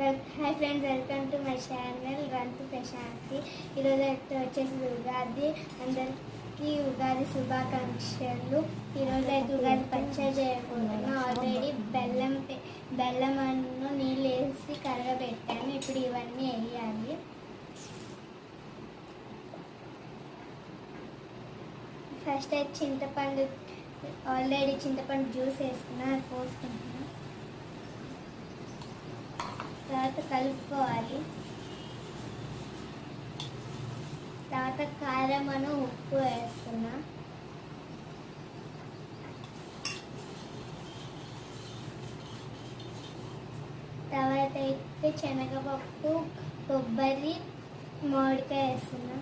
Hi friends, welcome to my channel run to Prashanti. ఈరోజు అయితే వచ్చేసి ఉగాది. అందరికీ ఉగాది శుభాకాంక్షలు. ఈరోజు అయితే ఉగాది పచ్చడి చేయబోతున్నాను. ఆల్రెడీ బెల్లమన్ను నీళ్ళు వేసి కరగబెట్టాను. ఇప్పుడు ఇవన్నీ వేయాలి. ఫస్ట్ అయితే చింతపండు, ఆల్రెడీ చింతపండు జ్యూస్ వేసుకున్నా, పోసుకుంటున్నాను. తర్వాత కలుపుకోవాలి. తర్వాత కారం ఉప్పు వేస్తున్నా. తర్వాత అయితే శనగపప్పు, కొబ్బరి, మామిడికాయ వేస్తున్నా.